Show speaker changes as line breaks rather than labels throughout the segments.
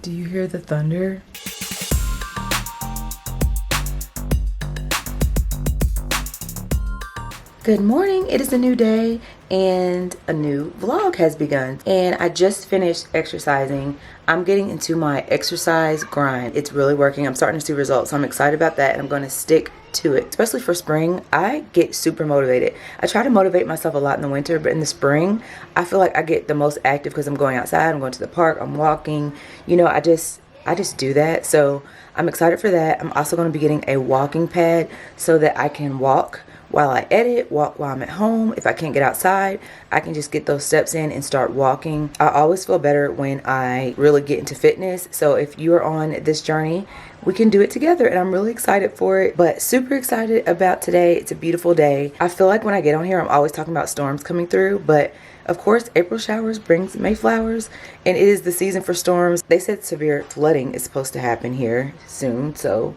Do you hear the thunder? Good morning, it is a new day and a new vlog has begun. And I just finished exercising. I'm getting into my exercise grind. It's really working. I'm starting to see results. So I'm excited about that and I'm going to stick to it. Especially for spring, I get super motivated. I try to motivate myself a lot in the winter, but in the spring, I feel like I get the most active because I'm going outside, I'm going to the park, I'm walking. You know, I just do that. So I'm excited for that. I'm also going to be getting a walking pad so that I can walk while I edit, walk while I'm at home. If I can't get outside, I can just get those steps in and start walking. I always feel better when I really get into fitness. So if you are on this journey, we can do it together and I'm really excited for it. But super excited about today. It's a beautiful day. I feel like when I get on here, I'm always talking about storms coming through, but of course, April showers brings May flowers, and it is the season for storms. They said severe flooding is supposed to happen here soon, so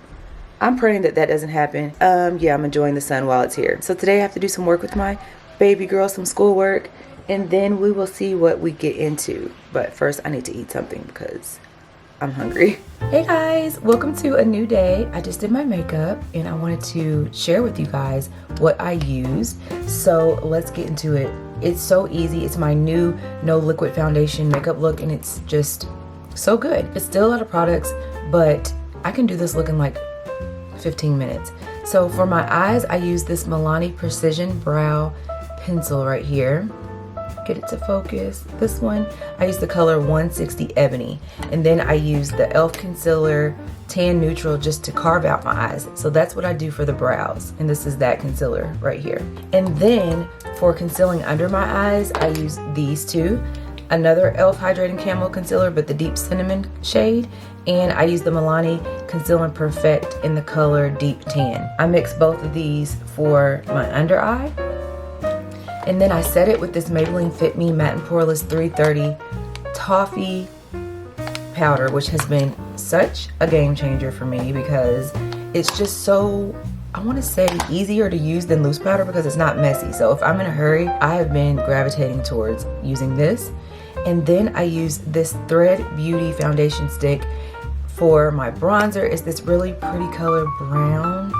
I'm praying that that doesn't happen. Yeah, I'm enjoying the sun while it's here. So today I have to do some work with my baby girl, some schoolwork, and then we will see what we get into. But first, I need to eat something because I'm hungry. Hey guys, welcome to a new day. I just did my makeup and I wanted to share with you guys what I used. So let's get into it. It's so easy. It's my new no liquid foundation makeup look and it's just so good. It's still a lot of products, but I can do this look in like 15 minutes. So for my eyes, I use this Milani Precision Brow Pencil right here. Get it to focus. This one, I use the color 160 Ebony. And then I use the e.l.f. Concealer Tan Neutral just to carve out my eyes. So that's what I do for the brows. And this is that concealer right here. And then for concealing under my eyes, I use these two. Another e.l.f. Hydrating Camo Concealer, but the Deep Cinnamon shade. And I use the Milani Conceal and Perfect in the color Deep Tan. I mix both of these for my under eye. And then I set it with this Maybelline Fit Me Matte and Poreless 330 Toffee powder, which has been such a game changer for me because it's just so, I want to say, easier to use than loose powder because it's not messy. So if I'm in a hurry, I have been gravitating towards using this. And then I use this Thread Beauty foundation stick for my bronzer. It's this really pretty color brown,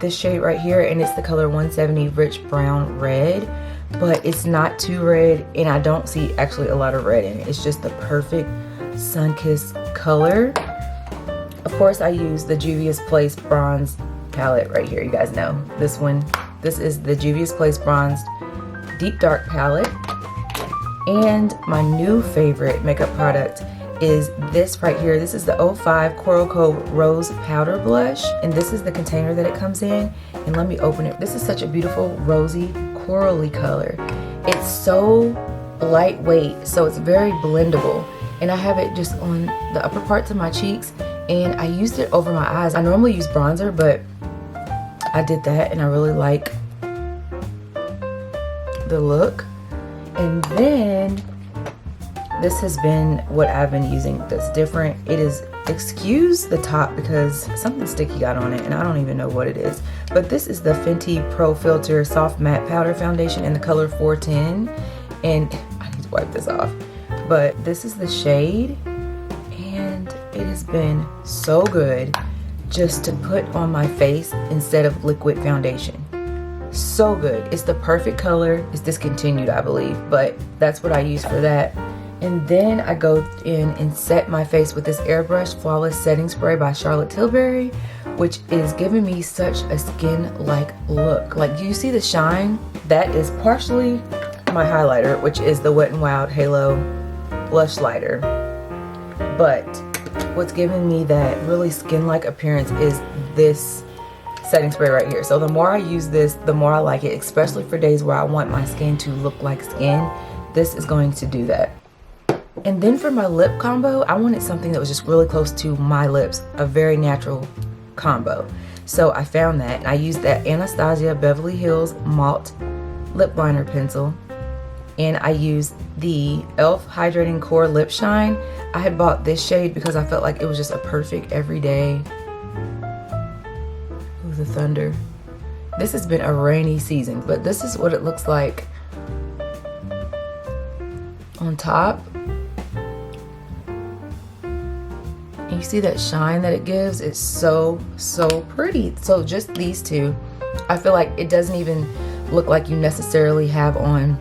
this shade right here, and it's the color 170 Rich Brown Red, but it's not too red and I don't see actually a lot of red in it. It's just the perfect sun-kissed color. Of course, I use the Juvia's Place Bronze palette right here. You guys know this one. This is the Juvia's Place Bronze Deep Dark palette. And my new favorite makeup product is this right here. This is the 05 Coral Cove Rose Powder Blush. And this is the container that it comes in. And let me open it. This is such a beautiful rosy corally color. It's so lightweight, so it's very blendable. And I have it just on the upper parts of my cheeks. And I used it over my eyes. I normally use bronzer, but I did that and I really like the look. And then this has been what I've been using that's different. It is, excuse the top because something sticky got on it and I don't even know what it is. But this is the Fenty Pro Filter Soft Matte Powder Foundation in the color 410. And I need to wipe this off. But this is the shade and it has been so good just to put on my face instead of liquid foundation. So good. It's the perfect color. It's discontinued, I believe, but that's what I use for that. And then I go in and set my face with this Airbrush Flawless Setting Spray by Charlotte Tilbury, which is giving me such a skin-like look. Like, do you see the shine? That is partially my highlighter, which is the Wet n Wild Halo Blush Lighter. But what's giving me that really skin-like appearance is this setting spray right here. So the more I use this, the more I like it, especially for days where I want my skin to look like skin. This is going to do that. And then for my lip combo, I wanted something that was just really close to my lips, a very natural combo. So I found that and I used that Anastasia Beverly Hills Malt Lip Liner Pencil. And I used the e.l.f. Hydrating Core Lip Shine. I had bought this shade because I felt like it was just a perfect everyday. Ooh, the thunder. This has been a rainy season, but this is what it looks like on top. And you see that shine that it gives? It's so pretty. So just these two, I feel like it doesn't even look like you necessarily have on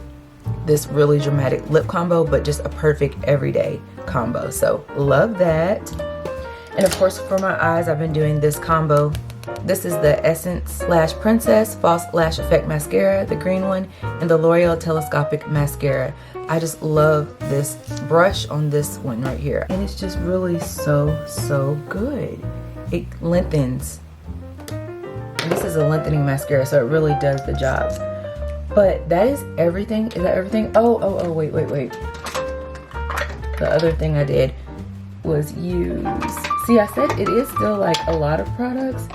this really dramatic lip combo, but just a perfect everyday combo. So love that. And of course for my eyes, I've been doing this combo. This is the Essence Lash Princess False Lash Effect Mascara, the green one, and the L'Oreal Telescopic Mascara. I just love this brush on this one right here. And it's just really so good. It lengthens. And this is a lengthening mascara, so it really does the job. But that is everything. Is that everything? Oh, wait. The other thing I did was use, see, I said it is still like a lot of products,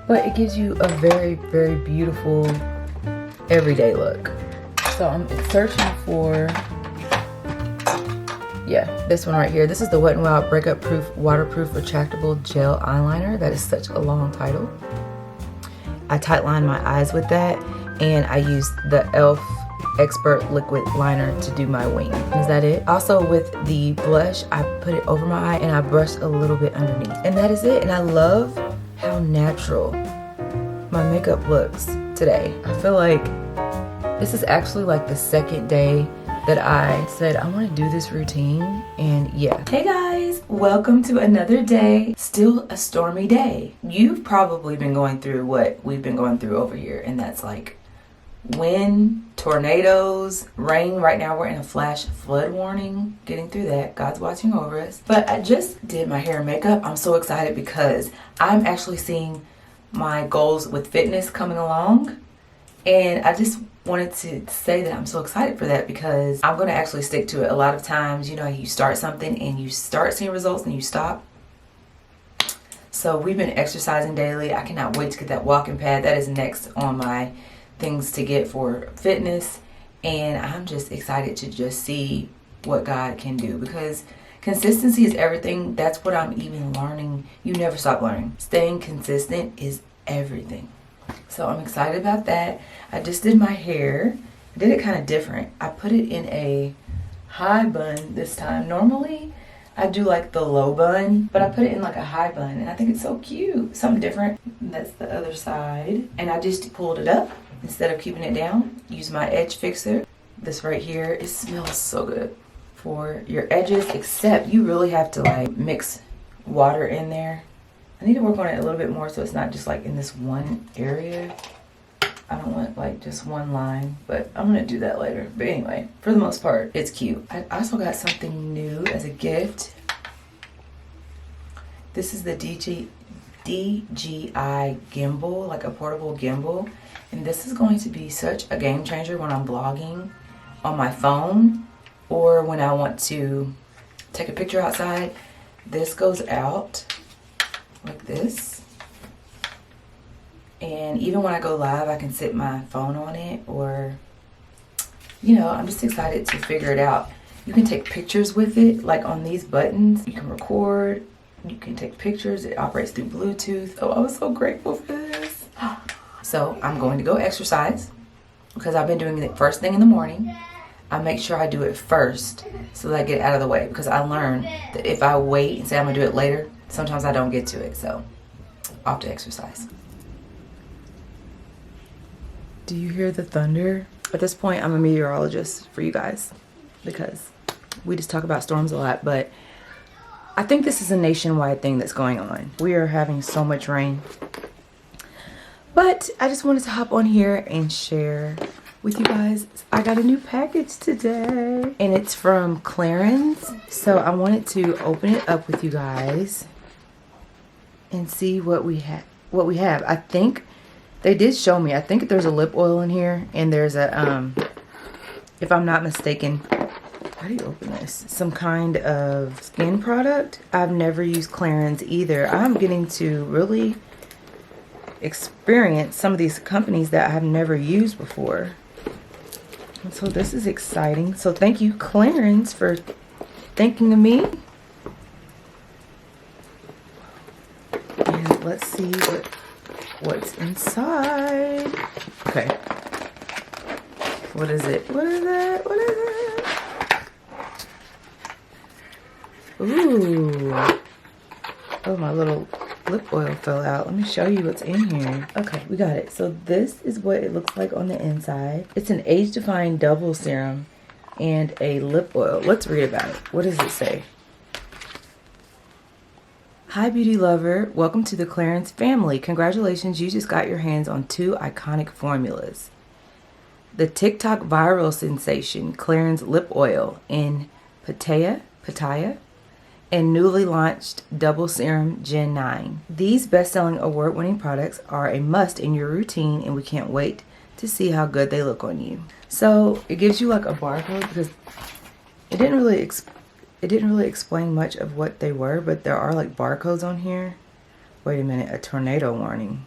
but it gives you a very beautiful everyday look. So I'm searching for, yeah, this one right here. This is the Wet n Wild Breakup Proof Waterproof Retractable Gel Eyeliner. That is such a long title. I tight lined my eyes with that, and I used the e.l.f. Expert Liquid Liner to do my wing. Is that it? Also with the blush, I put it over my eye and I brushed a little bit underneath. And that is it. And I love how natural my makeup looks today. I feel like this is actually like the second day that I said I want to do this routine, and yeah. Hey guys, welcome to another day. Still a stormy day. You've probably been going through what we've been going through over here, and that's like wind, tornadoes, rain. Right now we're in a flash flood warning. Getting through that. God's watching over us. But I just did my hair and makeup. I'm so excited because I'm actually seeing my goals with fitness coming along, and I just wanted to say that I'm so excited for that because I'm going to actually stick to it. A lot of times, you know, you start something and you start seeing results and you stop. So we've been exercising daily. I cannot wait to get that walking pad. That is next on my things to get for fitness, and I'm just excited to just see what God can do, because consistency is everything. That's what I'm even learning. You never stop learning. Staying consistent is everything. So I'm excited about that. I just did my hair. I did it kind of different. I put it in a high bun this time. Normally I do like the low bun, but I put it in like a high bun, and I think it's so cute. Something different. That's the other side. And I just pulled it up instead of keeping it down. Use my edge fixer. This right here, it smells so good for your edges, except you really have to like mix water in there. I need to work on it a little bit more so it's not just like in this one area. I don't want like just one line, but I'm gonna do that later. But anyway, for the most part, it's cute. I also got something new as a gift. This is the DJI gimbal, like a portable gimbal. And this is going to be such a game changer when I'm vlogging on my phone, or when I want to take a picture outside. This goes out like this, and even when I go live I can sit my phone on it, or you know, I'm just excited to figure it out. You can take pictures with it, like on these buttons. You can record, you can take pictures. It operates through Bluetooth. Oh, I was so grateful for this. So I'm going to go exercise because I've been doing it first thing in the morning. I make sure I do it first so that I get it out of the way, because I learned that if I wait and say I'm gonna do it later, sometimes I don't get to it. So off to exercise. Do you hear the thunder? At this point, I'm a meteorologist for you guys because we just talk about storms a lot, but I think this is a nationwide thing that's going on. We are having so much rain. But I just wanted to hop on here and share with you guys. I got a new package today, and it's from Clarins. So I wanted to open it up with you guys and see what we have. I think they did show me. I think there's a lip oil in here, and there's a if I'm not mistaken, how do you open this? Some kind of skin product. I've never used Clarins either. I'm getting to really experience some of these companies that I've never used before. And so this is exciting. So thank you, Clarins, for thinking of me. And let's see what's inside. Okay. What is it? What is it? What is it? Ooh. Oh, my little lip oil fell out. Let me show you what's in here. Okay, we got it. So this is what it looks like on the inside. It's an age-defying double serum and a lip oil. Let's read about it. What does it say? Hi beauty lover, welcome to the Clarins family. Congratulations, you just got your hands on 2 iconic formulas. The TikTok viral sensation Clarins lip oil in Pitaya, and newly launched double serum Gen 9. These best-selling award-winning products are a must in your routine, and we can't wait to see how good they look on you. So it gives you like a barcode, because it didn't really explain much of what they were, but there are like barcodes on here. Wait a minute, a tornado warning.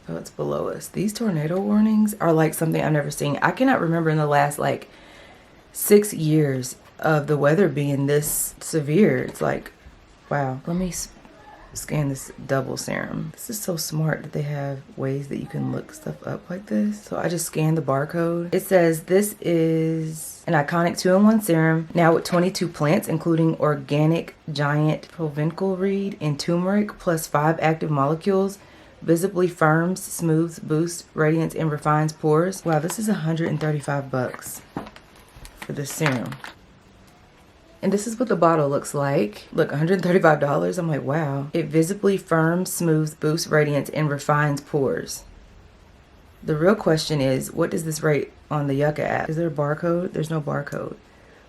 Oh, it's below us. These tornado warnings are like something I've never seen. I cannot remember in the last like 6 years of the weather being this severe. It's like, wow. Let me scan this double serum. This is so smart that they have ways that you can look stuff up like this. So I just scanned the barcode. It says this is an iconic 2-in-1 serum, now with 22 plants, including organic giant provincial reed and turmeric, plus 5 active molecules. Visibly firms, smooths, boosts radiance, and refines pores. Wow, this is $135 for this serum. And this is what the bottle looks like. Look, $135. I'm like, wow. It visibly firms, smooths, boosts radiance, and refines pores. The real question is, what does this rate on the Yucca app? Is there a barcode? There's no barcode,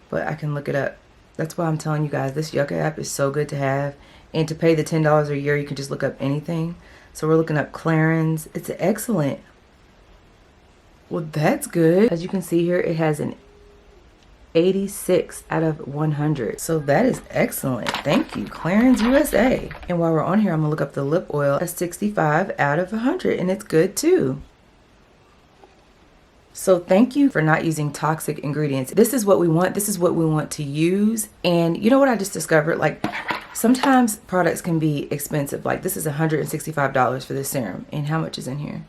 but I can look it up. That's why I'm telling you guys, this Yucca app is so good to have. And to pay the $10 a year, you can just look up anything. So we're looking up Clarins. It's excellent. Well, that's good. As you can see here, it has an 86 out of 100. So that is excellent. Thank you, Clarins USA. And while we're on here, I'm gonna look up the lip oil. A 65 out of 100, and it's good too. So thank you for not using toxic ingredients. This is what we want. This is what we want to use. And you know what I just discovered? Like, sometimes products can be expensive. Like, this is $165 for this serum. And how much is in here?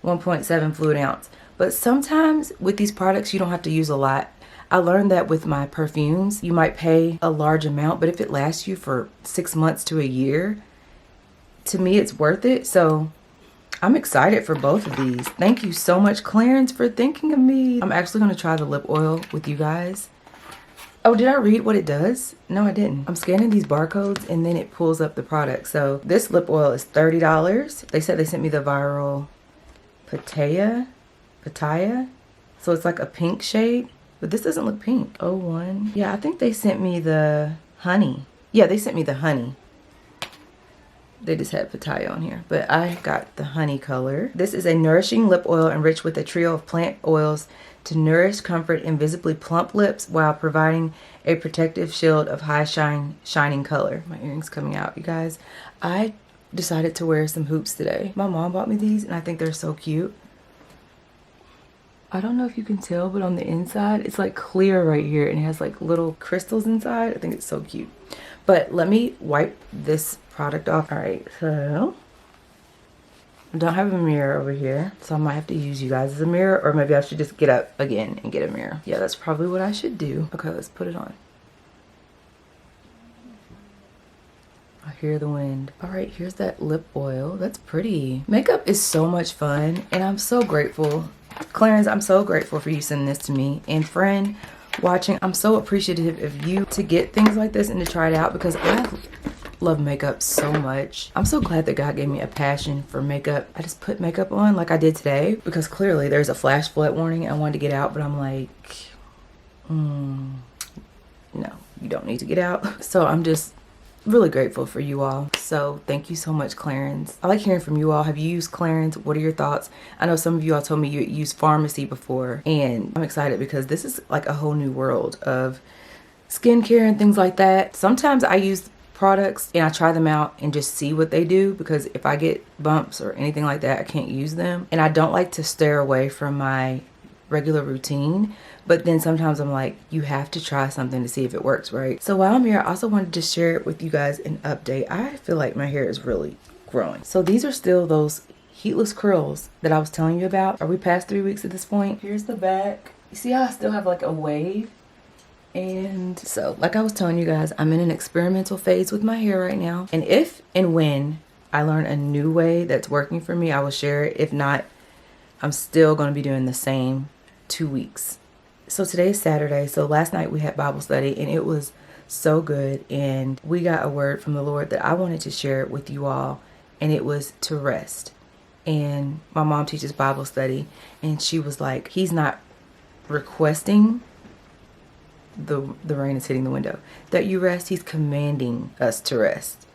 1.7 fluid ounce. But sometimes with these products, you don't have to use a lot. I learned that with my perfumes, you might pay a large amount, but if it lasts you for 6 months to a year, to me, it's worth it. So I'm excited for both of these. Thank you so much, Clarins, for thinking of me. I'm actually going to try the lip oil with you guys. Oh, did I read what it does? No, I didn't. I'm scanning these barcodes and then it pulls up the product. So this lip oil is $30. They said they sent me the viral Pitaya. So it's like a pink shade. But this doesn't look pink. 01. Yeah, I think they sent me the honey. Yeah, they sent me the honey. They just had Pitaya on here. But I got the honey color. This is a nourishing lip oil enriched with a trio of plant oils to nourish, comfort, and visibly plump lips while providing a protective shield of high shining color. My earring's coming out, you guys. I decided to wear some hoops today. My mom bought me these and I think they're so cute. I don't know if you can tell, but on the inside, it's like clear right here and it has like little crystals inside. I think it's so cute. But let me wipe this product off. All right, so I don't have a mirror over here, so I might have to use you guys as a mirror, or maybe I should just get up again and get a mirror. Yeah, that's probably what I should do. Okay, let's put it on. I hear the wind. All right, here's that lip oil. That's pretty. Makeup is so much fun, and I'm so grateful. Clarins, I'm so grateful for you sending this to me. And friend watching, I'm so appreciative of you to get things like this and to try it out, because I love makeup so much. I'm so glad that God gave me a passion for makeup. I just put makeup on like I did today because clearly there's a flash flood warning. I wanted to get out, but I'm like, no, you don't need to get out. So I'm just really grateful for you all. So thank you so much, Clarins. I like hearing from you all. Have you used Clarins? What are your thoughts? I know some of you all told me you used pharmacy before, and I'm excited because this is like a whole new world of skincare and things like that. Sometimes I use products and I try them out and just see what they do, because if I get bumps or anything like that, I can't use them. And I don't like to stray away from my regular routine, but then sometimes I'm like, you have to try something to see if it works, right? So while I'm here, I also wanted to share with you guys an update. I feel like my hair is really growing. So these are still those heatless curls that I was telling you about. Are we past 3 weeks at this point? Here's the back. You see how I still have like a wave? And so, like I was telling you guys, I'm in an experimental phase with my hair right now. And if and when I learn a new way that's working for me, I will share it. If not, I'm still going to be doing the same 2 weeks. So today is Saturday. So last night we had Bible study and it was so good. And we got a word from the Lord that I wanted to share with you all. And it was to rest. And my mom teaches Bible study. And she was like, he's not requesting the rain is hitting the window that you rest. He's commanding us to rest.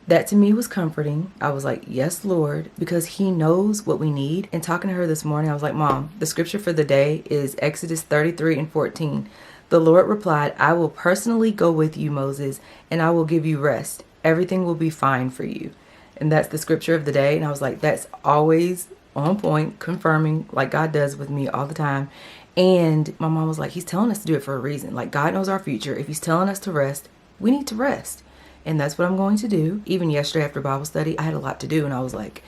That to me was comforting. I was like, yes, Lord, because he knows what we need. And talking to her this morning, I was like, Mom, the scripture for the day is Exodus 33:14. The Lord replied, I will personally go with you, Moses, and I will give you rest. Everything will be fine for you. And that's the scripture of the day. And I was like, that's always on point, confirming like God does with me all the time. And my mom was like, he's telling us to do it for a reason. Like, God knows our future. If he's telling us to rest, we need to rest. And that's what I'm going to do. Even yesterday after Bible study, I had a lot to do. And I was like,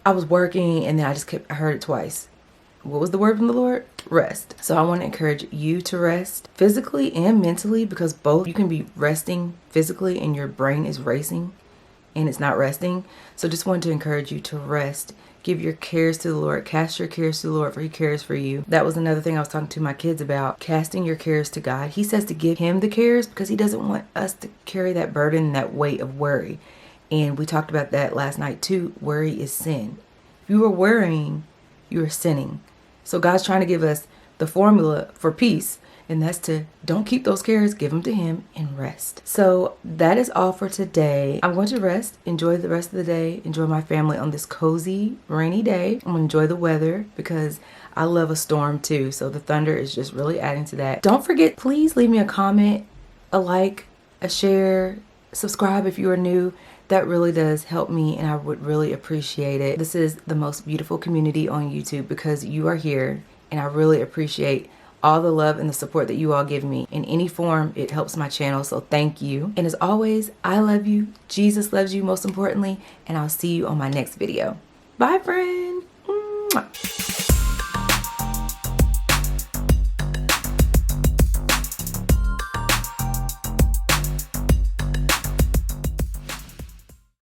I was working and then I heard it twice. What was the word from the Lord? Rest. So I want to encourage you to rest physically and mentally, because both, you can be resting physically and your brain is racing and it's not resting. So just wanted to encourage you to rest. Give your cares to the Lord. Cast your cares to the Lord, for he cares for you. That was another thing I was talking to my kids about, casting your cares to God. He says to give him the cares because he doesn't want us to carry that burden, that weight of worry. And we talked about that last night too. Worry is sin. If you are worrying, you are sinning. So God's trying to give us the formula for peace. And that's to don't keep those cares, give them to him and rest. So that is all for today. I'm going to rest, enjoy the rest of the day, enjoy my family on this cozy, rainy day. I'm going to enjoy the weather because I love a storm too. So the thunder is just really adding to that. Don't forget, please leave me a comment, a like, a share, subscribe if you are new. That really does help me and I would really appreciate it. This is the most beautiful community on YouTube because you are here and I really appreciate all the love and the support that you all give me in any form. It helps my channel, so thank you. And as always, I love you. Jesus loves you most importantly, and I'll see you on my next video. Bye, friend. Mwah.